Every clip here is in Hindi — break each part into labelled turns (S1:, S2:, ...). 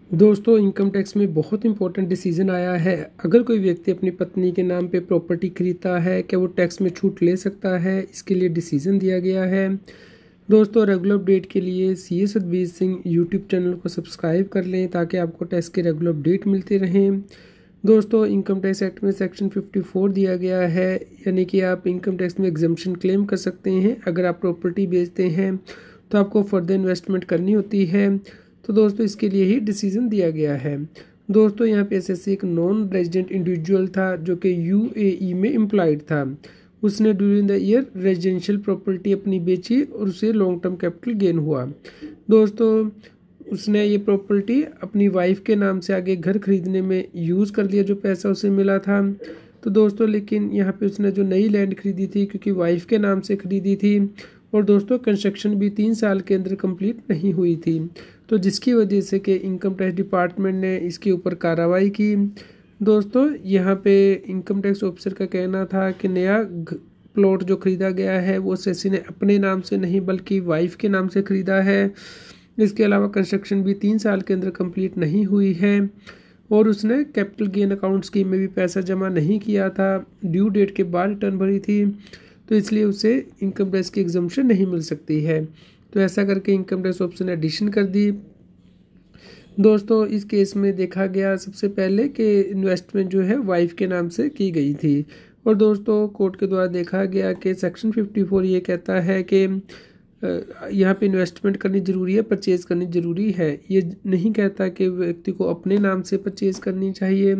S1: दोस्तों, इनकम टैक्स में बहुत इंपॉर्टेंट डिसीजन आया है। अगर कोई व्यक्ति अपनी पत्नी के नाम पे प्रॉपर्टी खरीदता है, क्या वो टैक्स में छूट ले सकता है? इसके लिए डिसीजन दिया गया है। दोस्तों, रेगुलर अपडेट के लिए CA Satbir Singh YouTube channel को सब्सक्राइब कर लें ताकि आपको टैक्स के रेगुलर अपडेट मिलते रहें। दोस्तों, इनकम टैक्स एक्ट में सेक्शन 54 दिया गया है, यानी कि आप इनकम टैक्स में एग्जम्पशन क्लेम कर सकते हैं। अगर आप प्रॉपर्टी बेचते हैं तो आपको फर्दर इन्वेस्टमेंट करनी होती है। तो दोस्तों, इसके लिए ही डिसीजन दिया गया है। दोस्तों, यहाँ पे एसएससी एक नॉन रेजिडेंट इंडिविजुअल था जो कि यूएई में एम्प्लॉयड था। उसने during the year residential property अपनी बेची और उसे लॉन्ग टर्म कैपिटल गेन हुआ। दोस्तों, उसने ये प्रॉपर्टी अपनी वाइफ के नाम से आगे घर खरीदने में यूज़ कर लिया, जो पैसा उसे मिला था। तो दोस्तों, लेकिन यहाँ पे उसने जो नई लैंड खरीदी थी, क्योंकि वाइफ के नाम से खरीदी थी, और दोस्तों कंस्ट्रक्शन भी 3 साल के अंदर कंप्लीट नहीं हुई थी, तो जिसकी वजह से कि इनकम टैक्स डिपार्टमेंट ने इसके ऊपर कार्रवाई की। दोस्तों, यहाँ पे इनकम टैक्स ऑफिसर का कहना था कि नया प्लॉट जो खरीदा गया है वो एसएससी ने अपने नाम से नहीं बल्कि वाइफ के नाम से खरीदा है। इसके अलावा कंस्ट्रक्शन भी 3 साल के अंदर कंप्लीट नहीं हुई है, और उसने कैपिटल गेन अकाउंट स्कीम में भी पैसा जमा नहीं किया था, ड्यू डेट के बाद रिटर्न भरी थी, तो इसलिए उसे इनकम टैक्स की एग्जम्पशन नहीं मिल सकती है। तो ऐसा करके इनकम टैक्स ऑफिसर ने एडिशन कर दी। दोस्तों, इस केस में देखा गया सबसे पहले कि इन्वेस्टमेंट जो है वाइफ के नाम से की गई थी, और दोस्तों कोर्ट के द्वारा देखा गया कि सेक्शन 54 ये कहता है कि यहाँ पे इन्वेस्टमेंट करनी ज़रूरी है, परचेज़ करनी ज़रूरी है। ये नहीं कहता कि व्यक्ति को अपने नाम से परचेज़ करनी चाहिए।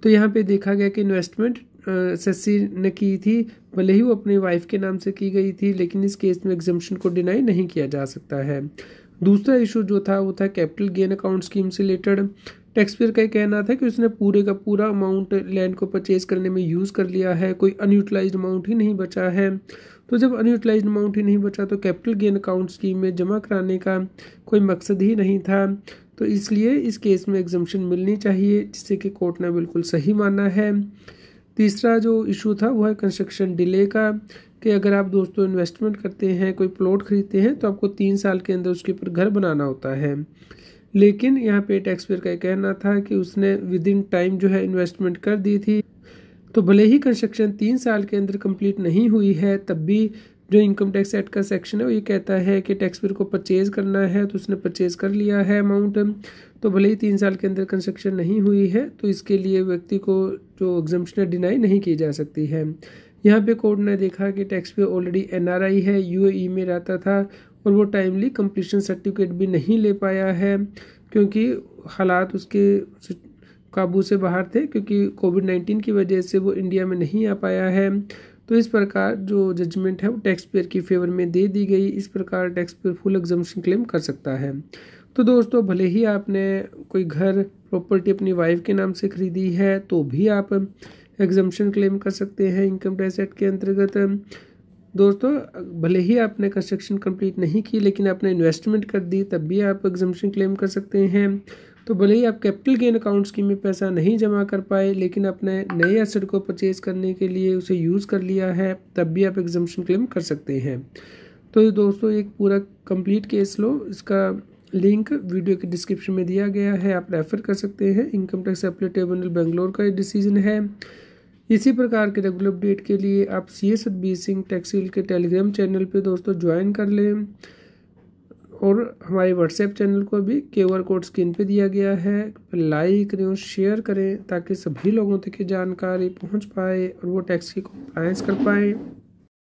S1: तो यहाँ पे देखा गया कि इन्वेस्टमेंट एसएससी ने की थी, भले ही वो अपनी वाइफ के नाम से की गई थी, लेकिन इस केस में एग्जम्पशन को डिनाई नहीं किया जा सकता है। दूसरा इशू जो था वो था कैपिटल गेन अकाउंट स्कीम से रिलेटेड। टैक्स पेयर का कहना था कि उसने पूरे का पूरा अमाउंट लैंड को परचेज करने में यूज़ कर लिया है, कोई अनयूटिलाइज्ड अमाउंट ही नहीं बचा है। तो जब अनयूटिलाइज्ड अमाउंट ही नहीं बचा तो कैपिटल गेन अकाउंट स्कीम में जमा कराने का कोई मकसद ही नहीं था, तो इसलिए इस केस में एग्जम्पशन मिलनी चाहिए, जिससे कि कोर्ट ने बिल्कुल सही माना है। तीसरा जो इशू था वो है कंस्ट्रक्शन डिले का, कि अगर आप दोस्तों इन्वेस्टमेंट करते हैं, कोई प्लॉट खरीदते हैं, तो आपको 3 साल के अंदर उसके ऊपर घर बनाना होता है। लेकिन यहाँ पे टैक्स पेयर का कहना था कि उसने विद इन टाइम जो है इन्वेस्टमेंट कर दी थी, तो भले ही कंस्ट्रक्शन 3 साल के अंदर कंप्लीट नहीं हुई है, तब भी जो इनकम टैक्स एक्ट का सेक्शन है वो ये कहता है कि टैक्स पेयर को परचेज करना है, तो उसने परचेज कर लिया है अमाउंट, तो भले ही 3 साल के अंदर कंस्ट्रक्शन नहीं हुई है, तो इसके लिए व्यक्ति को जो एग्जम्पशन है डिनाई नहीं की जा सकती है। यहाँ पे कोर्ट ने देखा कि टैक्स पेयर ऑलरेडी एनआरआई है, यूएई में रहता था, और वो टाइमली कंप्लीशन सर्टिफिकेट भी नहीं ले पाया है, क्योंकि हालात उसके काबू से बाहर थे, क्योंकि कोविड-19 की वजह से वो इंडिया में नहीं आ पाया है। तो इस प्रकार जो जजमेंट है वो टैक्स पेयर की फेवर में दे दी गई। इस प्रकार tax payer full exemption claim कर सकता है। तो दोस्तों, भले ही आपने कोई घर प्रॉपर्टी अपनी वाइफ के नाम से खरीदी है, तो भी आप एग्जम्पशन क्लेम कर सकते हैं इनकम टैक्स एक्ट के अंतर्गत। दोस्तों, भले ही आपने कंस्ट्रक्शन कंप्लीट नहीं की, लेकिन आपने इन्वेस्टमेंट कर दी, तब भी आप एग्जम्पशन क्लेम कर सकते हैं। तो भले ही आप कैपिटल गेन अकाउंट स्कीम में पैसा नहीं जमा कर पाए, लेकिन आपने नए एसेट को परचेज करने के लिए उसे यूज़ कर लिया है, तब भी आप एग्जम्पशन क्लेम कर सकते हैं। तो ये दोस्तों एक पूरा कंप्लीट केस लो, इसका लिंक वीडियो के डिस्क्रिप्शन में दिया गया है, आप रेफ़र कर सकते हैं। Income tax appellate tribunal Bangalore का ये डिसीजन है। इसी प्रकार के रेगुलर अपडेट के लिए आप सीए सतबीर सिंह टैक्सील के टेलीग्राम चैनल पे दोस्तों ज्वाइन कर लें, और हमारे व्हाट्सएप चैनल को भी QR कोड स्क्रीन पे दिया गया है, लाइक करें और शेयर करें ताकि सभी लोगों तक ये जानकारी पहुंच पाए और वो टैक्स की कंप्लायंस कर पाएँ।